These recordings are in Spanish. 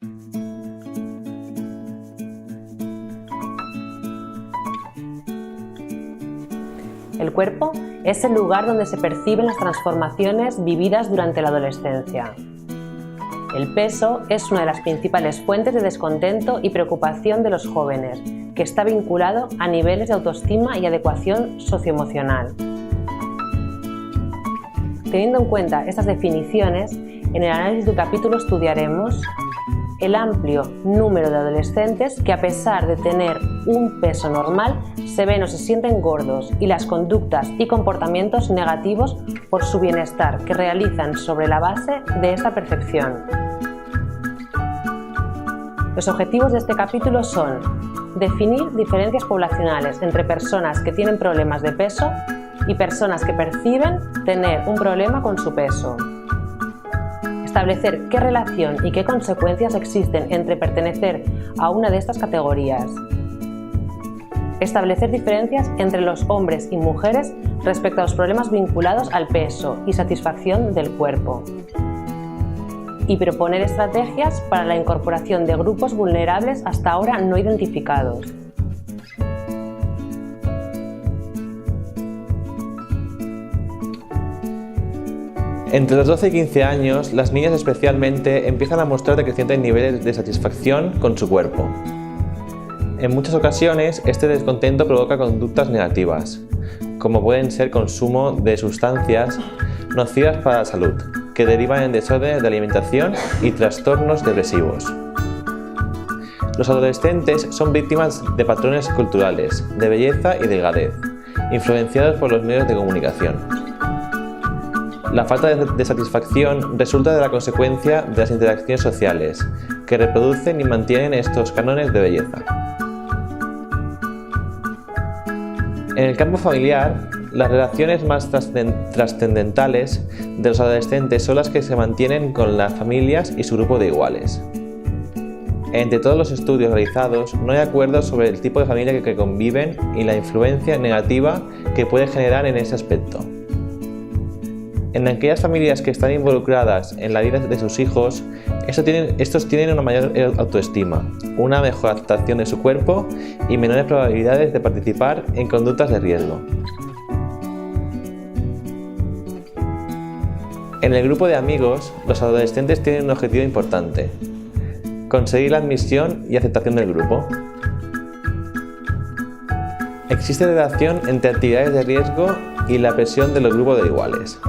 El cuerpo es el lugar donde se perciben las transformaciones vividas durante la adolescencia. El peso es una de las principales fuentes de descontento y preocupación de los jóvenes, que está vinculado a niveles de autoestima y adecuación socioemocional. Teniendo en cuenta estas definiciones, en el análisis del capítulo estudiaremos el amplio número de adolescentes que, a pesar de tener un peso normal, se ven o se sienten gordos, y las conductas y comportamientos negativos por su bienestar que realizan sobre la base de esta percepción. Los objetivos de este capítulo son definir diferencias poblacionales entre personas que tienen problemas de peso y personas que perciben tener un problema con su peso. Establecer qué relación y qué consecuencias existen entre pertenecer a una de estas categorías. Establecer diferencias entre los hombres y mujeres respecto a los problemas vinculados al peso y satisfacción del cuerpo. Y proponer estrategias para la incorporación de grupos vulnerables hasta ahora no identificados. Entre los 12 y 15 años, las niñas especialmente empiezan a mostrar decrecientes niveles de satisfacción con su cuerpo. En muchas ocasiones, este descontento provoca conductas negativas, como pueden ser consumo de sustancias nocivas para la salud, que derivan en desórdenes de alimentación y trastornos depresivos. Los adolescentes son víctimas de patrones culturales, de belleza y delgadez, influenciados por los medios de comunicación. La falta de satisfacción resulta de la consecuencia de las interacciones sociales, que reproducen y mantienen estos cánones de belleza. En el campo familiar, las relaciones más trascendentales de los adolescentes son las que se mantienen con las familias y su grupo de iguales. Entre todos los estudios realizados, no hay acuerdo sobre el tipo de familia que conviven y la influencia negativa que puede generar en ese aspecto. En aquellas familias que están involucradas en la vida de sus hijos, estos tienen una mayor autoestima, una mejor aceptación de su cuerpo y menores probabilidades de participar en conductas de riesgo. En el grupo de amigos, los adolescentes tienen un objetivo importante: conseguir la admisión y aceptación del grupo. Existe relación entre actividades de riesgo y la presión de los grupos de iguales.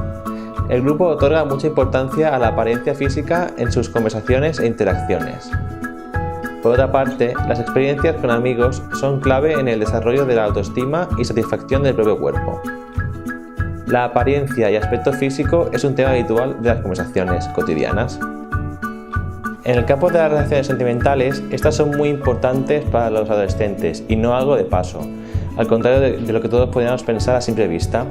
El grupo otorga mucha importancia a la apariencia física en sus conversaciones e interacciones. Por otra parte, las experiencias con amigos son clave en el desarrollo de la autoestima y satisfacción del propio cuerpo. La apariencia y aspecto físico es un tema habitual de las conversaciones cotidianas. En el campo de las relaciones sentimentales, estas son muy importantes para los adolescentes y no algo de paso, al contrario de lo que todos podríamos pensar a simple vista.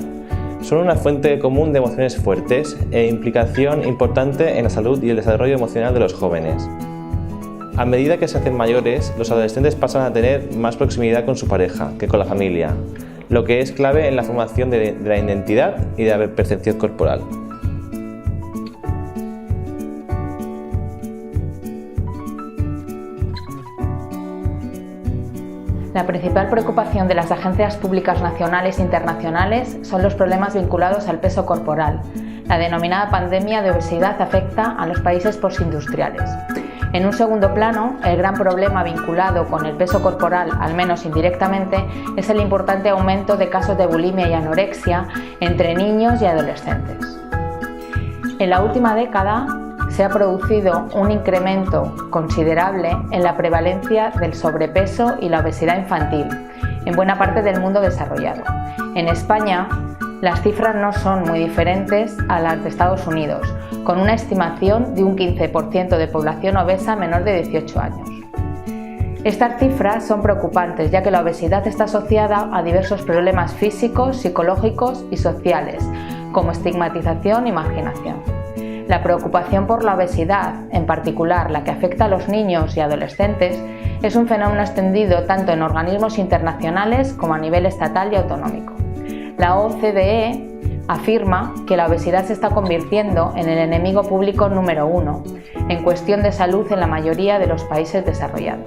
Son una fuente común de emociones fuertes e implicación importante en la salud y el desarrollo emocional de los jóvenes. A medida que se hacen mayores, los adolescentes pasan a tener más proximidad con su pareja que con la familia, lo que es clave en la formación de la identidad y de la percepción corporal. La principal preocupación de las agencias públicas nacionales e internacionales son los problemas vinculados al peso corporal. La denominada pandemia de obesidad afecta a los países postindustriales. En un segundo plano, el gran problema vinculado con el peso corporal, al menos indirectamente, es el importante aumento de casos de bulimia y anorexia entre niños y adolescentes. En la última década, se ha producido un incremento considerable en la prevalencia del sobrepeso y la obesidad infantil en buena parte del mundo desarrollado. En España, las cifras no son muy diferentes a las de Estados Unidos, con una estimación de un 15% de población obesa menor de 18 años. Estas cifras son preocupantes, ya que la obesidad está asociada a diversos problemas físicos, psicológicos y sociales, como estigmatización y marginación. La preocupación por la obesidad, en particular la que afecta a los niños y adolescentes, es un fenómeno extendido tanto en organismos internacionales como a nivel estatal y autonómico. La OCDE afirma que la obesidad se está convirtiendo en el enemigo público número 1 en cuestión de salud en la mayoría de los países desarrollados.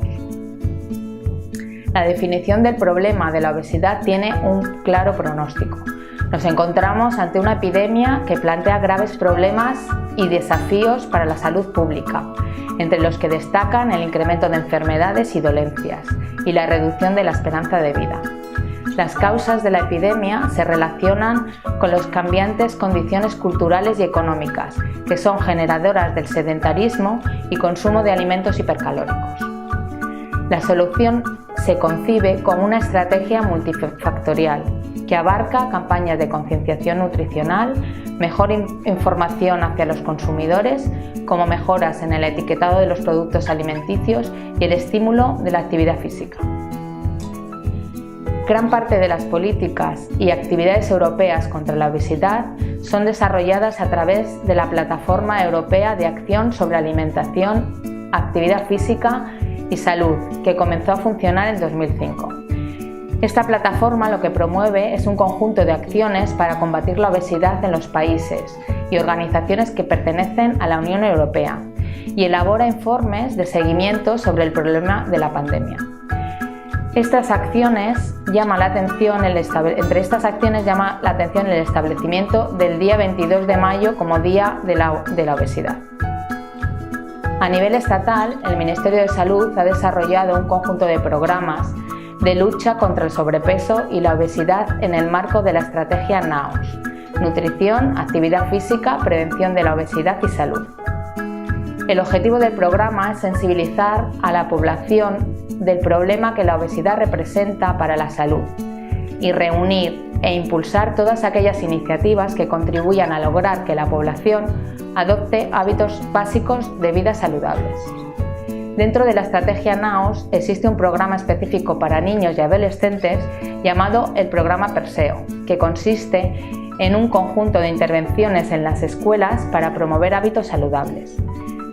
La definición del problema de la obesidad tiene un claro pronóstico. Nos encontramos ante una epidemia que plantea graves problemas y desafíos para la salud pública, entre los que destacan el incremento de enfermedades y dolencias y la reducción de la esperanza de vida. Las causas de la epidemia se relacionan con las cambiantes condiciones culturales y económicas, que son generadoras del sedentarismo y consumo de alimentos hipercalóricos. La solución se concibe como una estrategia multifactorial que abarca campañas de concienciación nutricional, mejor información hacia los consumidores, como mejoras en el etiquetado de los productos alimenticios y el estímulo de la actividad física. Gran parte de las políticas y actividades europeas contra la obesidad son desarrolladas a través de la Plataforma Europea de Acción sobre Alimentación, Actividad Física y Salud, que comenzó a funcionar en 2005. Esta plataforma lo que promueve es un conjunto de acciones para combatir la obesidad en los países y organizaciones que pertenecen a la Unión Europea y elabora informes de seguimiento sobre el problema de la pandemia. Estas acciones llama la atención el establecimiento del día 22 de mayo como Día de la Obesidad. A nivel estatal, el Ministerio de Salud ha desarrollado un conjunto de programas de lucha contra el sobrepeso y la obesidad en el marco de la estrategia NAOS, Nutrición, Actividad Física, Prevención de la Obesidad y Salud. El objetivo del programa es sensibilizar a la población del problema que la obesidad representa para la salud y reunir e impulsar todas aquellas iniciativas que contribuyan a lograr que la población adopte hábitos básicos de vida saludables. Dentro de la estrategia NAOS existe un programa específico para niños y adolescentes llamado el programa Perseo, que consiste en un conjunto de intervenciones en las escuelas para promover hábitos saludables,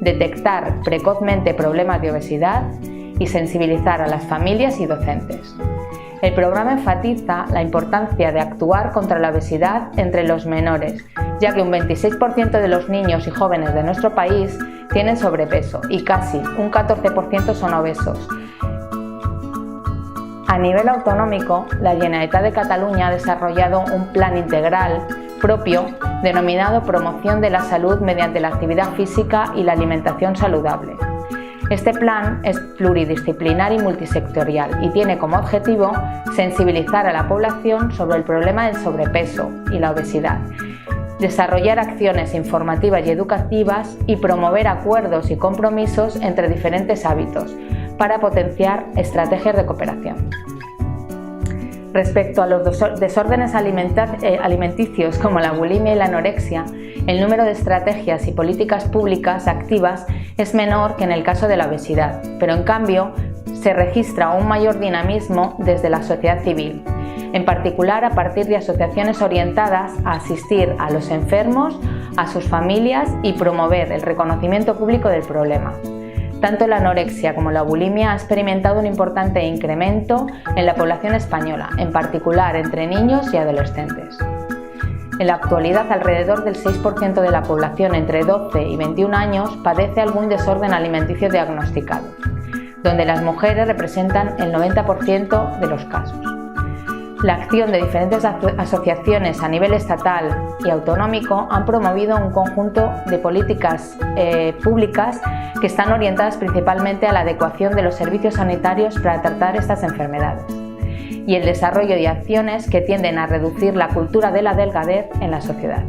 detectar precozmente problemas de obesidad y sensibilizar a las familias y docentes. El programa enfatiza la importancia de actuar contra la obesidad entre los menores, ya que un 26% de los niños y jóvenes de nuestro país tienen sobrepeso y casi un 14% son obesos. A nivel autonómico, la Generalitat de Cataluña ha desarrollado un plan integral propio denominado Promoción de la Salud mediante la actividad física y la alimentación saludable. Este plan es pluridisciplinar y multisectorial y tiene como objetivo sensibilizar a la población sobre el problema del sobrepeso y la obesidad, desarrollar acciones informativas y educativas y promover acuerdos y compromisos entre diferentes hábitos para potenciar estrategias de cooperación. Respecto a los desórdenes alimenticios como la bulimia y la anorexia, el número de estrategias y políticas públicas activas es menor que en el caso de la obesidad, pero en cambio se registra un mayor dinamismo desde la sociedad civil, en particular a partir de asociaciones orientadas a asistir a los enfermos, a sus familias y promover el reconocimiento público del problema. Tanto la anorexia como la bulimia han experimentado un importante incremento en la población española, en particular entre niños y adolescentes. En la actualidad, alrededor del 6% de la población entre 12 y 21 años padece algún desorden alimenticio diagnosticado, donde las mujeres representan el 90% de los casos. La acción de diferentes asociaciones a nivel estatal y autonómico han promovido un conjunto de políticas públicas que están orientadas principalmente a la adecuación de los servicios sanitarios para tratar estas enfermedades y el desarrollo de acciones que tienden a reducir la cultura de la delgadez en la sociedad.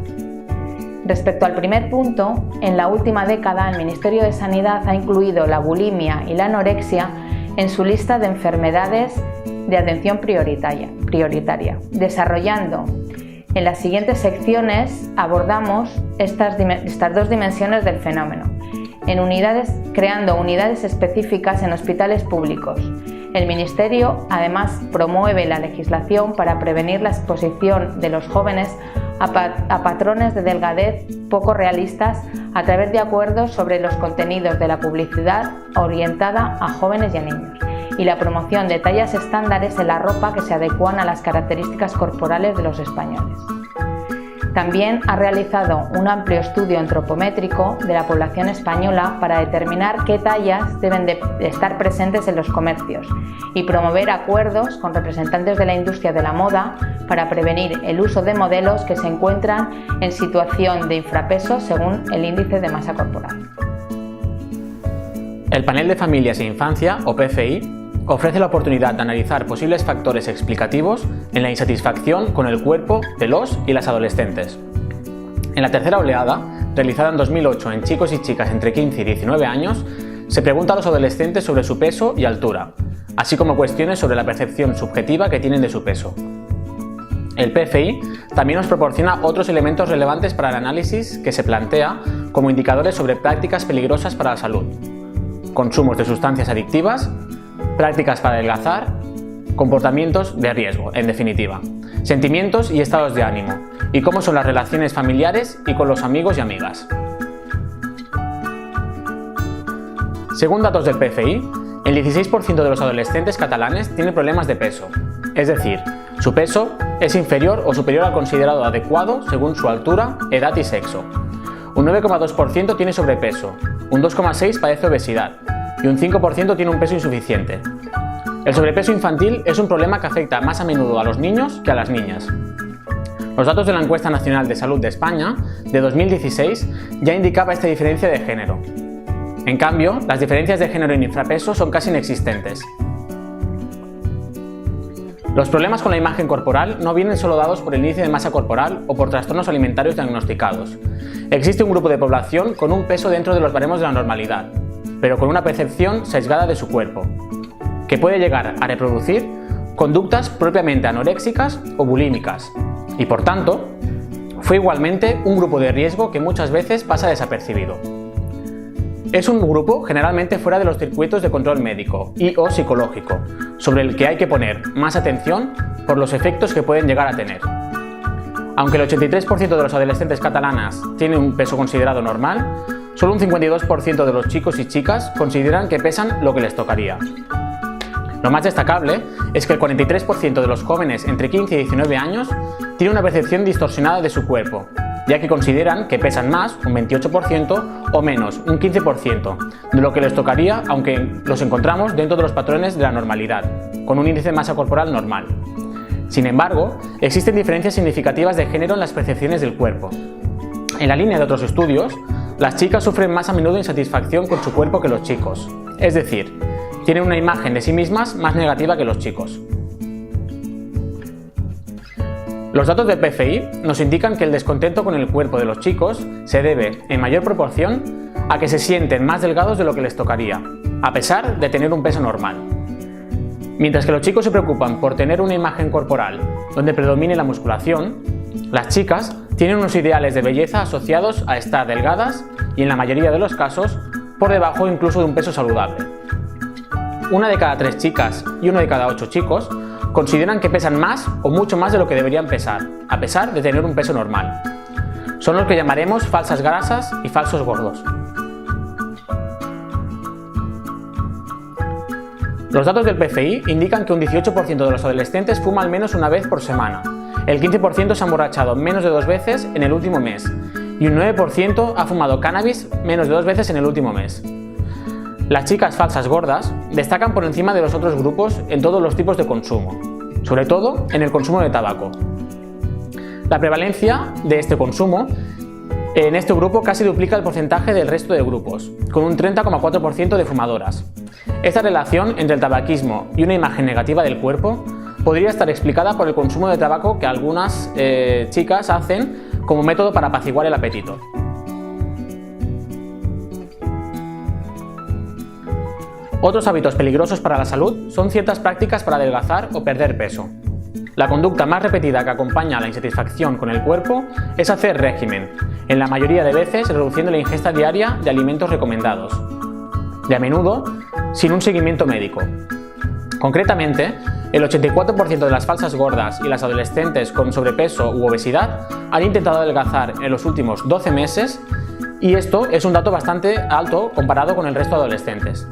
Respecto al primer punto, en la última década el Ministerio de Sanidad ha incluido la bulimia y la anorexia en su lista de enfermedades de atención prioritaria. Desarrollando en las siguientes secciones abordamos estas dos dimensiones del fenómeno, creando unidades específicas en hospitales públicos. El Ministerio además promueve la legislación para prevenir la exposición de los jóvenes a patrones de delgadez poco realistas a través de acuerdos sobre los contenidos de la publicidad orientada a jóvenes y a niños, y la promoción de tallas estándares en la ropa que se adecuan a las características corporales de los españoles. También ha realizado un amplio estudio antropométrico de la población española para determinar qué tallas deben de estar presentes en los comercios y promover acuerdos con representantes de la industria de la moda para prevenir el uso de modelos que se encuentran en situación de infrapeso según el índice de masa corporal. El Panel de Familias e Infancia, o PFI, ofrece la oportunidad de analizar posibles factores explicativos en la insatisfacción con el cuerpo de los y las adolescentes. En la tercera oleada, realizada en 2008 en chicos y chicas entre 15 y 19 años, se pregunta a los adolescentes sobre su peso y altura, así como cuestiones sobre la percepción subjetiva que tienen de su peso. El PFI también nos proporciona otros elementos relevantes para el análisis que se plantea como indicadores sobre prácticas peligrosas para la salud, consumos de sustancias adictivas, prácticas para adelgazar, comportamientos de riesgo, en definitiva, sentimientos y estados de ánimo, y cómo son las relaciones familiares y con los amigos y amigas. Según datos del PFI, el 16% de los adolescentes catalanes tiene problemas de peso, es decir, su peso es inferior o superior al considerado adecuado según su altura, edad y sexo. Un 9,2% tiene sobrepeso, un 2,6% padece obesidad, y un 5% tiene un peso insuficiente. El sobrepeso infantil es un problema que afecta más a menudo a los niños que a las niñas. Los datos de la Encuesta Nacional de Salud de España, de 2016, ya indicaba esta diferencia de género. En cambio, las diferencias de género en infrapeso son casi inexistentes. Los problemas con la imagen corporal no vienen solo dados por el índice de masa corporal o por trastornos alimentarios diagnosticados. Existe un grupo de población con un peso dentro de los baremos de la normalidad, pero con una percepción sesgada de su cuerpo, que puede llegar a reproducir conductas propiamente anoréxicas o bulímicas, y por tanto, fue igualmente un grupo de riesgo que muchas veces pasa desapercibido. Es un grupo generalmente fuera de los circuitos de control médico y o psicológico, sobre el que hay que poner más atención por los efectos que pueden llegar a tener. Aunque el 83% de los adolescentes catalanas tiene un peso considerado normal, solo un 52% de los chicos y chicas consideran que pesan lo que les tocaría. Lo más destacable es que el 43% de los jóvenes entre 15 y 19 años tiene una percepción distorsionada de su cuerpo, ya que consideran que pesan más, un 28%, o menos, un 15%, de lo que les tocaría, aunque los encontramos dentro de los patrones de la normalidad, con un índice de masa corporal normal. Sin embargo, existen diferencias significativas de género en las percepciones del cuerpo. En la línea de otros estudios, las chicas sufren más a menudo insatisfacción con su cuerpo que los chicos, es decir, tienen una imagen de sí mismas más negativa que los chicos. Los datos del PFI nos indican que el descontento con el cuerpo de los chicos se debe, en mayor proporción, a que se sienten más delgados de lo que les tocaría, a pesar de tener un peso normal. Mientras que los chicos se preocupan por tener una imagen corporal donde predomine la musculación, las chicas tienen unos ideales de belleza asociados a estar delgadas y, en la mayoría de los casos, por debajo incluso de un peso saludable. 1 de cada 3 chicas y 1 de cada 8 chicos consideran que pesan más o mucho más de lo que deberían pesar, a pesar de tener un peso normal. Son los que llamaremos falsas grasas y falsos gordos. Los datos del PFI indican que un 18% de los adolescentes fuma al menos una vez por semana, el 15% se ha emborrachado menos de 2 veces en el último mes y un 9% ha fumado cannabis menos de 2 veces en el último mes. Las chicas falsas gordas destacan por encima de los otros grupos en todos los tipos de consumo, sobre todo en el consumo de tabaco. La prevalencia de este consumo en este grupo casi duplica el porcentaje del resto de grupos, con un 30,4% de fumadoras. Esta relación entre el tabaquismo y una imagen negativa del cuerpo podría estar explicada por el consumo de tabaco que algunas chicas hacen como método para apaciguar el apetito. Otros hábitos peligrosos para la salud son ciertas prácticas para adelgazar o perder peso. La conducta más repetida que acompaña a la insatisfacción con el cuerpo es hacer régimen, en la mayoría de veces reduciendo la ingesta diaria de alimentos recomendados, y a menudo sin un seguimiento médico. Concretamente, el 84% de las falsas gordas y las adolescentes con sobrepeso u obesidad han intentado adelgazar en los últimos 12 meses y esto es un dato bastante alto comparado con el resto de adolescentes.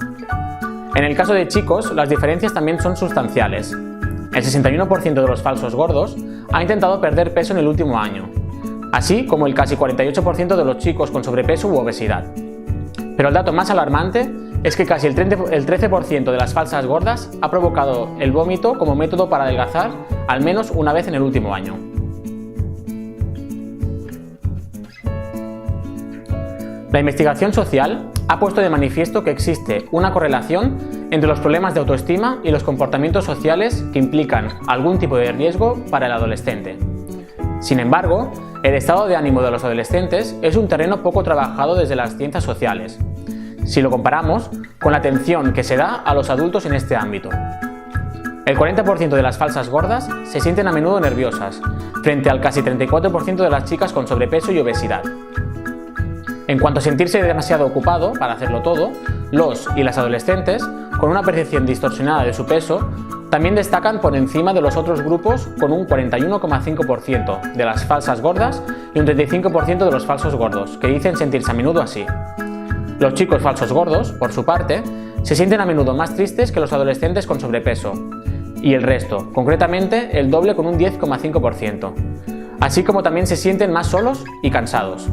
En el caso de chicos, las diferencias también son sustanciales. El 61% de los falsos gordos ha intentado perder peso en el último año, así como el casi 48% de los chicos con sobrepeso u obesidad. Pero el dato más alarmante es que casi el 13% de las falsas gordas ha provocado el vómito como método para adelgazar al menos una vez en el último año. La investigación social ha puesto de manifiesto que existe una correlación entre los problemas de autoestima y los comportamientos sociales que implican algún tipo de riesgo para el adolescente. Sin embargo, el estado de ánimo de los adolescentes es un terreno poco trabajado desde las ciencias sociales, si lo comparamos con la atención que se da a los adultos en este ámbito. El 40% de las falsas gordas se sienten a menudo nerviosas, frente al casi 34% de las chicas con sobrepeso y obesidad. En cuanto a sentirse demasiado ocupado para hacerlo todo, los y las adolescentes, con una percepción distorsionada de su peso, también destacan por encima de los otros grupos con un 41,5% de las falsas gordas y un 35% de los falsos gordos, que dicen sentirse a menudo así. Los chicos falsos gordos, por su parte, se sienten a menudo más tristes que los adolescentes con sobrepeso, y el resto, concretamente el doble con un 10,5%, así como también se sienten más solos y cansados.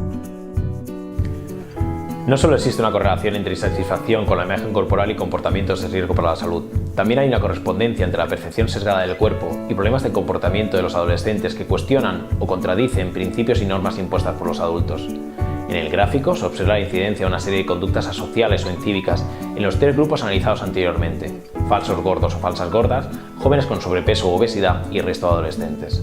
No solo existe una correlación entre insatisfacción con la imagen corporal y comportamientos de riesgo para la salud, también hay una correspondencia entre la percepción sesgada del cuerpo y problemas de comportamiento de los adolescentes que cuestionan o contradicen principios y normas impuestas por los adultos. En el gráfico se observa la incidencia de una serie de conductas asociales o incívicas en los 3 grupos analizados anteriormente: falsos gordos o falsas gordas, jóvenes con sobrepeso u obesidad y resto de adolescentes.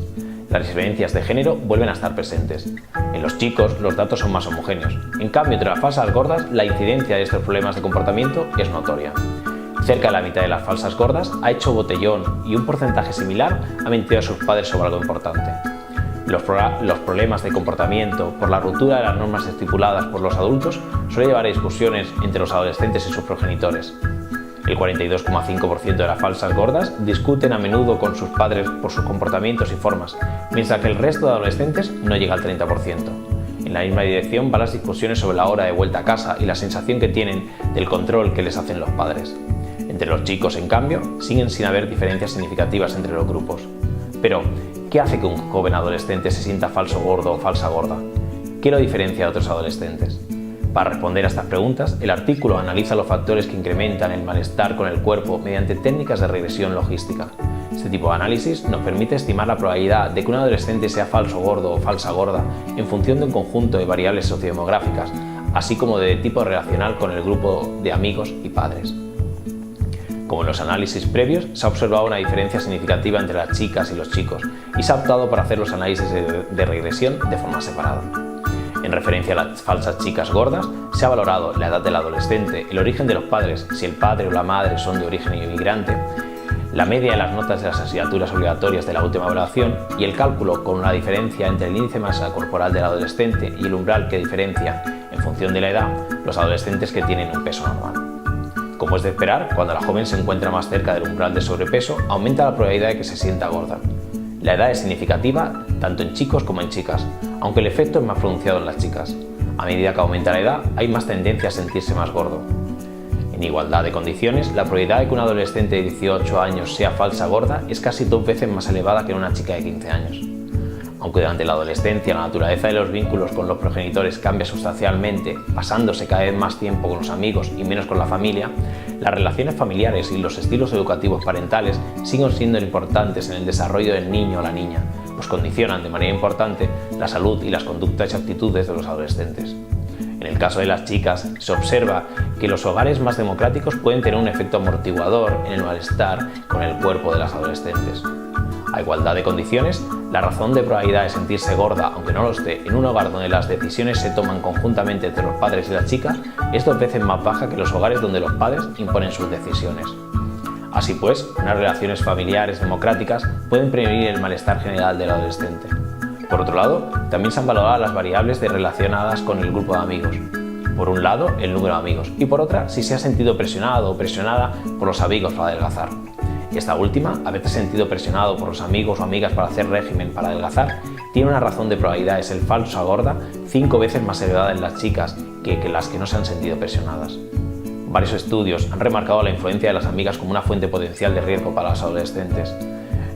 Las diferencias de género vuelven a estar presentes. En los chicos los datos son más homogéneos. En cambio, entre las falsas gordas, la incidencia de estos problemas de comportamiento es notoria. Cerca de la mitad de las falsas gordas ha hecho botellón y un porcentaje similar ha mentido a sus padres sobre algo importante. Los problemas de comportamiento por la ruptura de las normas estipuladas por los adultos suele llevar a discusiones entre los adolescentes y sus progenitores. El 42,5% de las falsas gordas discuten a menudo con sus padres por sus comportamientos y formas, mientras que el resto de adolescentes no llega al 30%. En la misma dirección van las discusiones sobre la hora de vuelta a casa y la sensación que tienen del control que les hacen los padres. Entre los chicos, en cambio, siguen sin haber diferencias significativas entre los grupos. Pero, ¿qué hace que un joven adolescente se sienta falso gordo o falsa gorda? ¿Qué lo diferencia de otros adolescentes? Para responder a estas preguntas, el artículo analiza los factores que incrementan el malestar con el cuerpo mediante técnicas de regresión logística. Este tipo de análisis nos permite estimar la probabilidad de que un adolescente sea falso gordo o falsa gorda en función de un conjunto de variables sociodemográficas, así como de tipo relacional con el grupo de amigos y padres. Como en los análisis previos, se ha observado una diferencia significativa entre las chicas y los chicos y se ha optado por hacer los análisis de regresión de forma separada. En referencia a las falsas chicas gordas, se ha valorado la edad del adolescente, el origen de los padres, si el padre o la madre son de origen inmigrante, la media de las notas de las asignaturas obligatorias de la última evaluación y el cálculo con la diferencia entre el índice de masa corporal del adolescente y el umbral que diferencia, en función de la edad, los adolescentes que tienen un peso normal. Como es de esperar, cuando la joven se encuentra más cerca del umbral de sobrepeso, aumenta la probabilidad de que se sienta gorda. La edad es significativa tanto en chicos como en chicas, aunque el efecto es más pronunciado en las chicas. A medida que aumenta la edad, hay más tendencia a sentirse más gordo. En igualdad de condiciones, la probabilidad de que un adolescente de 18 años sea falsa gorda es casi 2 veces más elevada que en una chica de 15 años. Aunque durante la adolescencia la naturaleza de los vínculos con los progenitores cambia sustancialmente, pasándose cada vez más tiempo con los amigos y menos con la familia, las relaciones familiares y los estilos educativos parentales siguen siendo importantes en el desarrollo del niño o la niña, pues condicionan de manera importante la salud y las conductas y actitudes de los adolescentes. En el caso de las chicas, se observa que los hogares más democráticos pueden tener un efecto amortiguador en el malestar con el cuerpo de las adolescentes. A igualdad de condiciones, la razón de probabilidad de sentirse gorda, aunque no lo esté, en un hogar donde las decisiones se toman conjuntamente entre los padres y las chicas, es 2 veces más baja que los hogares donde los padres imponen sus decisiones. Así pues, unas relaciones familiares democráticas pueden prevenir el malestar general del adolescente. Por otro lado, también se han valorado las variables relacionadas con el grupo de amigos. Por un lado, el número de amigos, y por otra, si se ha sentido presionado o presionada por los amigos para adelgazar. Esta última, haberte sentido presionado por los amigos o amigas para hacer régimen para adelgazar, tiene una razón de probabilidad de ser falsa gorda 5 veces más elevada en las chicas que las que no se han sentido presionadas. Varios estudios han remarcado la influencia de las amigas como una fuente potencial de riesgo para los adolescentes.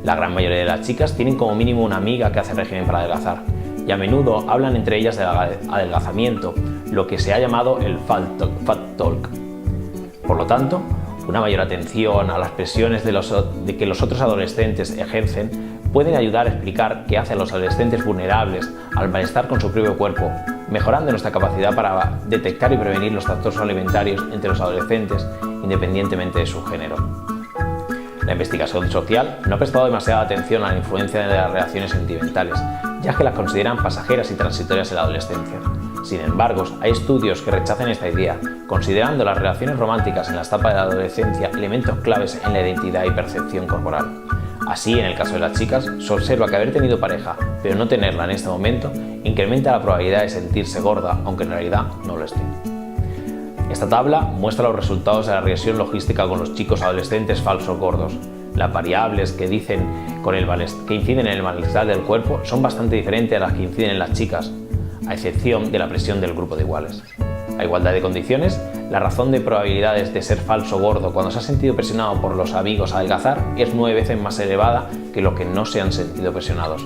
La gran mayoría de las chicas tienen como mínimo una amiga que hace régimen para adelgazar, y a menudo hablan entre ellas del adelgazamiento, lo que se ha llamado el fat talk. Por lo tanto, una mayor atención a las presiones de que los otros adolescentes ejercen pueden ayudar a explicar qué hace a los adolescentes vulnerables al malestar con su propio cuerpo, mejorando nuestra capacidad para detectar y prevenir los trastornos alimentarios entre los adolescentes independientemente de su género. La investigación social no ha prestado demasiada atención a la influencia de las relaciones sentimentales, ya que las consideran pasajeras y transitorias en la adolescencia. Sin embargo, hay estudios que rechazan esta idea, considerando las relaciones románticas en la etapa de la adolescencia elementos claves en la identidad y percepción corporal. Así, en el caso de las chicas, se observa que haber tenido pareja, pero no tenerla en este momento, incrementa la probabilidad de sentirse gorda, aunque en realidad no lo esté. Esta tabla muestra los resultados de la regresión logística con los chicos adolescentes falsos gordos. Las variables que inciden en el malestar del cuerpo son bastante diferentes a las que inciden en las chicas, a excepción de la presión del grupo de iguales. A igualdad de condiciones, la razón de probabilidades de ser falso gordo cuando se ha sentido presionado por los amigos a adelgazar es 9 veces más elevada que los que no se han sentido presionados.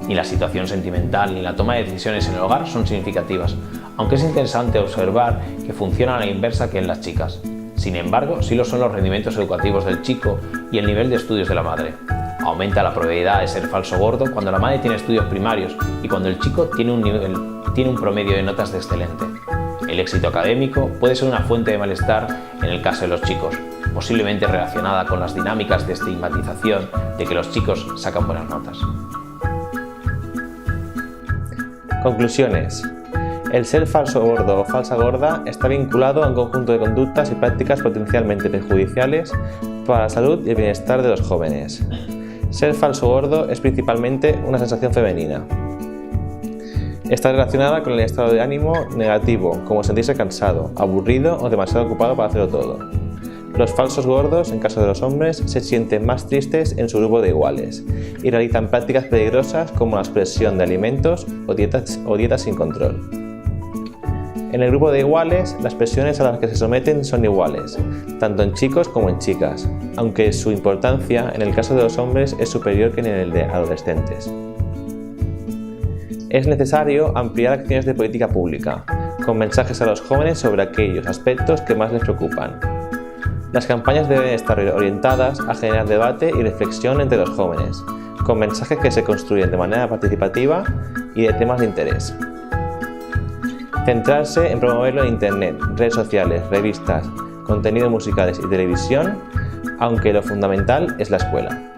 Ni la situación sentimental ni la toma de decisiones en el hogar son significativas, aunque es interesante observar que funciona a la inversa que en las chicas. Sin embargo, sí lo son los rendimientos educativos del chico y el nivel de estudios de la madre. Aumenta la probabilidad de ser falso gordo cuando la madre tiene estudios primarios y cuando el chico tiene un promedio de notas de excelente. El éxito académico puede ser una fuente de malestar en el caso de los chicos, posiblemente relacionada con las dinámicas de estigmatización de que los chicos sacan buenas notas. Conclusiones. El ser falso gordo o falsa gorda está vinculado a un conjunto de conductas y prácticas potencialmente perjudiciales para la salud y el bienestar de los jóvenes. Ser falso gordo es principalmente una sensación femenina. Está relacionada con el estado de ánimo negativo, como sentirse cansado, aburrido o demasiado ocupado para hacerlo todo. Los falsos gordos, en caso de los hombres, se sienten más tristes en su grupo de iguales y realizan prácticas peligrosas como la expresión de alimentos o dietas sin control. En el grupo de iguales, las presiones a las que se someten son iguales, tanto en chicos como en chicas, aunque su importancia en el caso de los hombres es superior que en el de adolescentes. Es necesario ampliar acciones de política pública, con mensajes a los jóvenes sobre aquellos aspectos que más les preocupan. Las campañas deben estar orientadas a generar debate y reflexión entre los jóvenes, con mensajes que se construyen de manera participativa y de temas de interés. Centrarse en promoverlo en Internet, redes sociales, revistas, contenidos musicales y televisión, aunque lo fundamental es la escuela.